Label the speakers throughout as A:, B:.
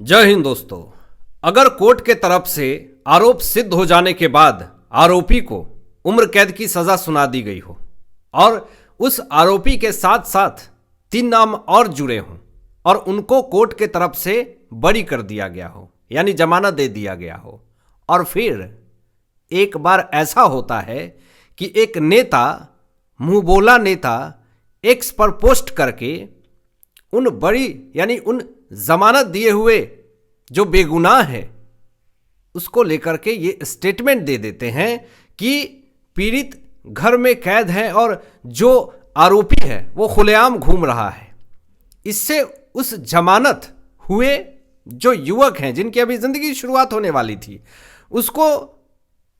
A: जय हिंद दोस्तों। अगर कोर्ट के तरफ से आरोप सिद्ध हो जाने के बाद आरोपी को उम्र कैद की सजा सुना दी गई हो और उस आरोपी के साथ साथ 3 नाम और जुड़े हों और उनको कोर्ट के तरफ से बरी कर दिया गया हो, यानी जमानत दे दिया गया हो, और फिर एक बार ऐसा होता है कि एक नेता, मुंह बोला नेता, एक्स पर पोस्ट करके उन बड़ी यानी उन जमानत दिए हुए जो बेगुनाह है उसको लेकर के ये स्टेटमेंट दे देते हैं कि पीड़ित घर में कैद है और जो आरोपी है वो खुलेआम घूम रहा है। इससे उस जमानत हुए जो युवक हैं जिनकी अभी जिंदगी की शुरुआत होने वाली थी उसको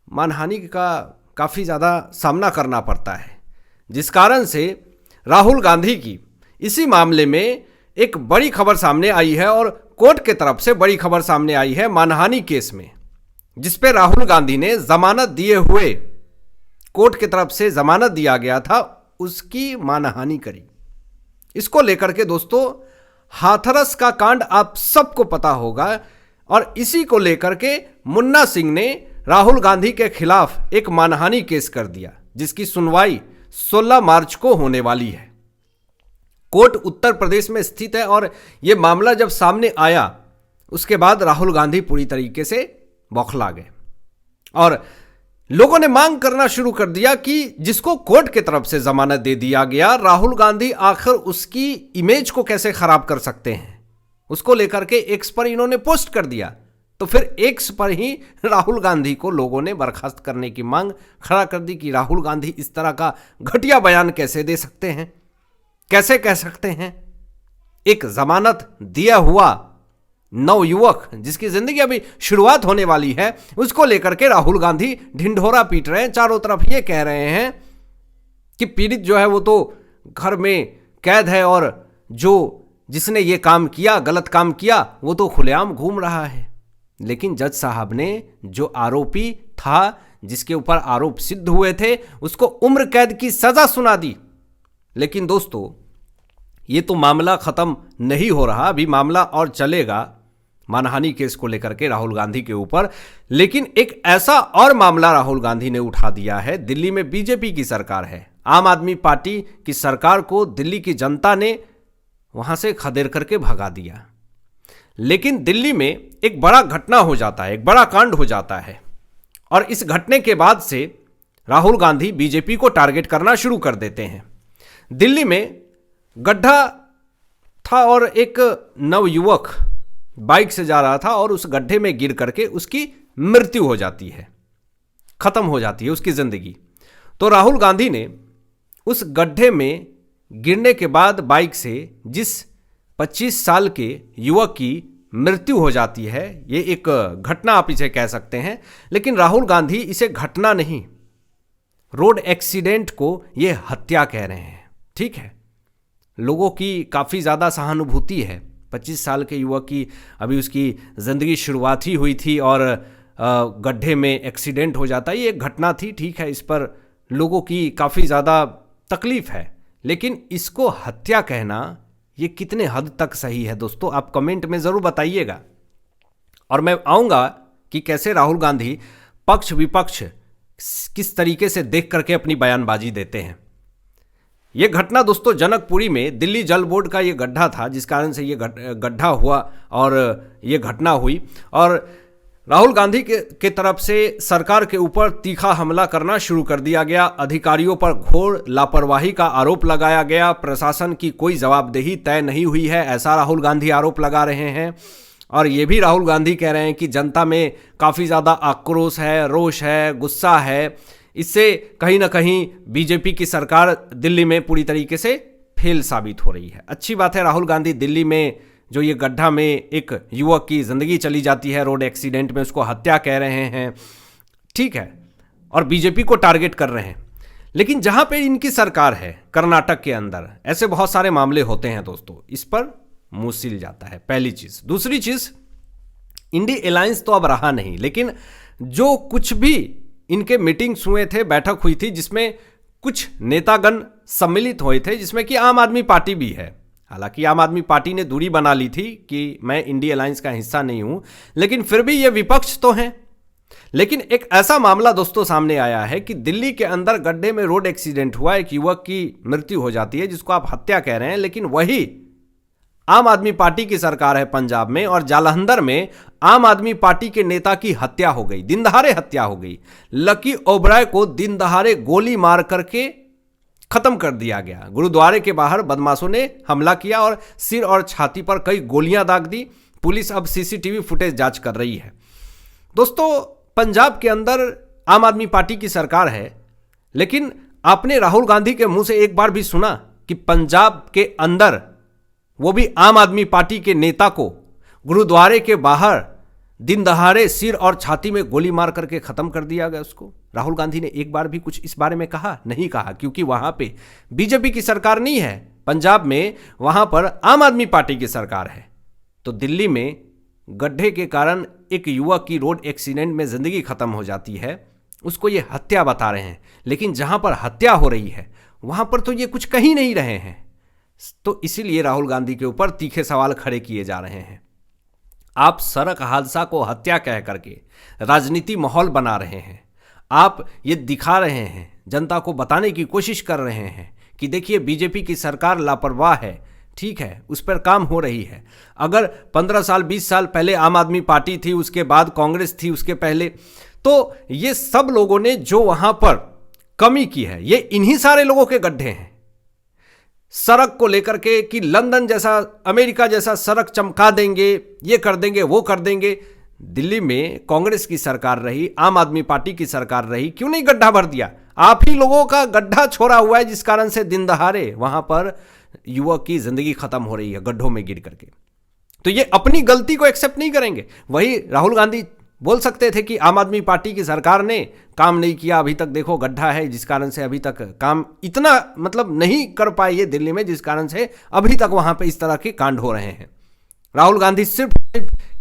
A: मानहानि का काफ़ी ज़्यादा सामना करना पड़ता है, जिस कारण से राहुल गांधी की इसी मामले में एक बड़ी खबर सामने आई है और कोर्ट के तरफ से बड़ी खबर सामने आई है मानहानि केस में, जिस पे राहुल गांधी ने जमानत दिए हुए, कोर्ट की तरफ से जमानत दिया गया था, उसकी मानहानि करी। इसको लेकर के दोस्तों हाथरस का कांड आप सबको पता होगा और इसी को लेकर के मुन्ना सिंह ने राहुल गांधी के खिलाफ एक मानहानि केस कर दिया, जिसकी सुनवाई 16 मार्च को होने वाली है। कोर्ट उत्तर प्रदेश में स्थित है और यह मामला जब सामने आया उसके बाद राहुल गांधी पूरी तरीके से बौखला गए और लोगों ने मांग करना शुरू कर दिया कि जिसको कोर्ट की तरफ से जमानत दे दिया गया, राहुल गांधी आखिर उसकी इमेज को कैसे खराब कर सकते हैं। उसको लेकर के एक्स पर इन्होंने पोस्ट कर दिया, तो फिर एक्स पर ही राहुल गांधी को लोगों ने बर्खास्त करने की मांग खड़ा कर दी कि राहुल गांधी इस तरह का घटिया बयान कैसे दे सकते हैं, कैसे कह सकते हैं। एक जमानत दिया हुआ नवयुवक जिसकी जिंदगी अभी शुरुआत होने वाली है, उसको लेकर के राहुल गांधी ढिंढोरा पीट रहे हैं। चारों तरफ ये कह रहे हैं कि पीड़ित जो है वो तो घर में कैद है और जो जिसने ये काम किया, गलत काम किया, वो तो खुलेआम घूम रहा है। लेकिन जज साहब ने जो आरोपी था, जिसके ऊपर आरोप सिद्ध हुए थे, उसको उम्र कैद की सजा सुना दी। लेकिन दोस्तों ये तो मामला खत्म नहीं हो रहा, अभी मामला और चलेगा मानहानि केस को लेकर के राहुल गांधी के ऊपर। लेकिन एक ऐसा और मामला राहुल गांधी ने उठा दिया है। दिल्ली में बीजेपी की सरकार है, आम आदमी पार्टी की सरकार को दिल्ली की जनता ने वहां से खदेड़ करके भगा दिया। लेकिन दिल्ली में एक बड़ा घटना हो जाता है, एक बड़ा कांड हो जाता है और इस घटने के बाद से राहुल गांधी बीजेपी को टारगेट करना शुरू कर देते हैं। दिल्ली में गड्ढा था और एक नवयुवक बाइक से जा रहा था और उस गड्ढे में गिर करके उसकी मृत्यु हो जाती है, खत्म हो जाती है उसकी जिंदगी। तो राहुल गांधी ने उस गड्ढे में गिरने के बाद बाइक से जिस 25 साल के युवक की मृत्यु हो जाती है, ये एक घटना आप इसे कह सकते हैं, लेकिन राहुल गांधी इसे घटना नहीं, रोड एक्सीडेंट को ये हत्या कह रहे हैं। ठीक है, लोगों की काफ़ी ज़्यादा सहानुभूति है। 25 साल के युवक की अभी उसकी ज़िंदगी शुरुआत ही हुई थी और गड्ढे में एक्सीडेंट हो जाता है, ये एक घटना थी। ठीक है, इस पर लोगों की काफ़ी ज़्यादा तकलीफ़ है, लेकिन इसको हत्या कहना ये कितने हद तक सही है दोस्तों, आप कमेंट में ज़रूर बताइएगा। और मैं आऊँगा कि कैसे राहुल गांधी पक्ष विपक्ष किस तरीके से देख करके अपनी बयानबाजी देते हैं। ये घटना दोस्तों जनकपुरी में दिल्ली जल बोर्ड का ये गड्ढा था, जिस कारण से ये गड्ढा हुआ और ये घटना हुई और राहुल गांधी के तरफ से सरकार के ऊपर तीखा हमला करना शुरू कर दिया गया। अधिकारियों पर घोर लापरवाही का आरोप लगाया गया, प्रशासन की कोई जवाबदेही तय नहीं हुई है, ऐसा राहुल गांधी आरोप लगा रहे हैं। और ये भी राहुल गांधी कह रहे हैं कि जनता में काफ़ी ज़्यादा आक्रोश है, रोष है, गुस्सा है। इससे कहीं ना कहीं बीजेपी की सरकार दिल्ली में पूरी तरीके से फेल साबित हो रही है। अच्छी बात है, राहुल गांधी दिल्ली में जो ये गड्ढा में एक युवक की ज़िंदगी चली जाती है रोड एक्सीडेंट में, उसको हत्या कह रहे हैं, ठीक है, और बीजेपी को टारगेट कर रहे हैं। लेकिन जहाँ पे इनकी सरकार है कर्नाटक के अंदर, ऐसे बहुत सारे मामले होते हैं दोस्तों, इस पर मुँह सिल जाता है, पहली चीज़। दूसरी चीज़, इंडी अलायंस तो अब रहा नहीं, लेकिन जो कुछ भी इनके मीटिंग्स हुए थे, बैठक हुई थी, जिसमें कुछ नेतागण सम्मिलित हुए थे, जिसमें कि आम आदमी पार्टी भी है, हालांकि आम आदमी पार्टी ने दूरी बना ली थी कि मैं इंडी अलायंस का हिस्सा नहीं हूं, लेकिन फिर भी ये विपक्ष तो हैं। लेकिन एक ऐसा मामला दोस्तों सामने आया है कि दिल्ली के अंदर गड्ढे में रोड एक्सीडेंट हुआ, एक युवक की मृत्यु हो जाती है, जिसको आप हत्या कह रहे हैं, लेकिन वही आम आदमी पार्टी की सरकार है पंजाब में, और जालंधर में आम आदमी पार्टी के नेता की हत्या हो गई, दिन दहाड़े हत्या हो गई। लकी ओबराय को दिन दहाड़े गोली मार करके खत्म कर दिया गया। गुरुद्वारे के बाहर बदमाशों ने हमला किया और सिर और छाती पर कई गोलियां दाग दी। पुलिस अब सीसीटीवी फुटेज जांच कर रही है। दोस्तों, पंजाब के अंदर आम आदमी पार्टी की सरकार है, लेकिन आपने राहुल गांधी के मुंह से एक बार भी सुना कि पंजाब के अंदर, वो भी आम आदमी पार्टी के नेता को गुरुद्वारे के बाहर दिन दहाड़े सिर और छाती में गोली मार करके खत्म कर दिया गया उसको? राहुल गांधी ने एक बार भी कुछ इस बारे में कहा? नहीं कहा, क्योंकि वहां पे बीजेपी की सरकार नहीं है। पंजाब में वहां पर आम आदमी पार्टी की सरकार है। तो दिल्ली में गड्ढे के कारण एक युवक की रोड एक्सीडेंट में जिंदगी खत्म हो जाती है, उसको ये हत्या बता रहे हैं। लेकिन जहां पर हत्या हो रही है वहां पर तो ये कुछ कह ही नहीं रहे हैं। तो इसीलिए राहुल गांधी के ऊपर तीखे सवाल खड़े किए जा रहे हैं। आप सड़क हादसा को हत्या कह करके राजनीति माहौल बना रहे हैं। आप ये दिखा रहे हैं, जनता को बताने की कोशिश कर रहे हैं कि देखिए बीजेपी की सरकार लापरवाह है। ठीक है, उस पर काम हो रही है। अगर 15 साल 20 साल पहले आम आदमी पार्टी थी, उसके बाद कांग्रेस थी, उसके पहले, तो ये सब लोगों ने जो वहां पर कमी की है, ये इन्हीं सारे लोगों के गड्ढे हैं। सड़क को लेकर के कि लंदन जैसा, अमेरिका जैसा सड़क चमका देंगे, ये कर देंगे, वो कर देंगे। दिल्ली में कांग्रेस की सरकार रही, आम आदमी पार्टी की सरकार रही, क्यों नहीं गड्ढा भर दिया? आप ही लोगों का गड्ढा छोड़ा हुआ है, जिस कारण से दिन दहाड़े वहां पर युवक की जिंदगी खत्म हो रही है गड्ढों में गिर करके। तो ये अपनी गलती को एक्सेप्ट नहीं करेंगे। वही राहुल गांधी बोल सकते थे कि आम आदमी पार्टी की सरकार ने काम नहीं किया, अभी तक देखो गड्ढा है, जिस कारण से अभी तक काम इतना नहीं कर पाए ये दिल्ली में, जिस कारण से अभी तक वहां पे इस तरह के कांड हो रहे हैं। राहुल गांधी सिर्फ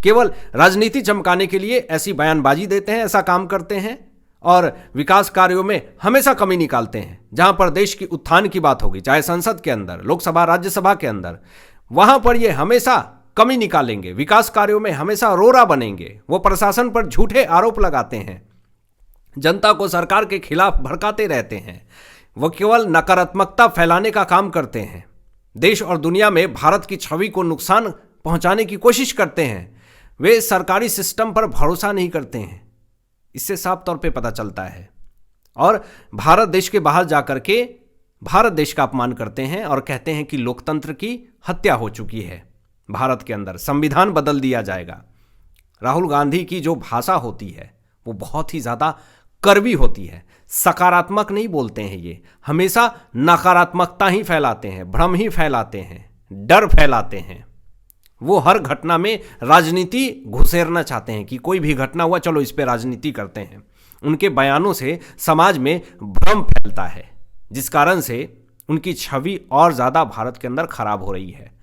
A: केवल राजनीति चमकाने के लिए ऐसी बयानबाजी देते हैं, ऐसा काम करते हैं, और विकास कार्यों में हमेशा कमी निकालते हैं। जहां पर देश की उत्थान की बात होगी, चाहे संसद के अंदर, लोकसभा, राज्यसभा के अंदर, वहां पर ये हमेशा कमी निकालेंगे, विकास कार्यों में हमेशा रोरा बनेंगे। वो प्रशासन पर झूठे आरोप लगाते हैं, जनता को सरकार के खिलाफ भड़काते रहते हैं, वो केवल नकारात्मकता फैलाने का काम करते हैं। देश और दुनिया में भारत की छवि को नुकसान पहुंचाने की कोशिश करते हैं। वे सरकारी सिस्टम पर भरोसा नहीं करते हैं, इससे साफ तौर पे पता चलता है। और भारत देश के बाहर जाकर के भारत देश का अपमान करते हैं और कहते हैं कि लोकतंत्र की हत्या हो चुकी है भारत के अंदर, संविधान बदल दिया जाएगा। राहुल गांधी की जो भाषा होती है वो बहुत ही ज़्यादा कड़वी होती है, सकारात्मक नहीं बोलते हैं। ये हमेशा नकारात्मकता ही फैलाते हैं, भ्रम ही फैलाते हैं, डर फैलाते हैं। वो हर घटना में राजनीति घुसेरना चाहते हैं कि कोई भी घटना हुआ, चलो इस पे राजनीति करते हैं। उनके बयानों से समाज में भ्रम फैलता है, जिस कारण से उनकी छवि और ज़्यादा भारत के अंदर खराब हो रही है।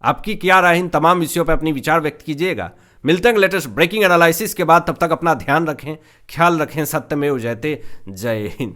A: आपकी क्या राय इन तमाम विषयों पर अपनी विचार व्यक्त कीजिएगा। मिलते हैं लेटेस्ट ब्रेकिंग एनालिसिस के बाद, तब तक अपना ध्यान रखें, ख्याल रखें। सत्यमेव जयते। जय हिंद।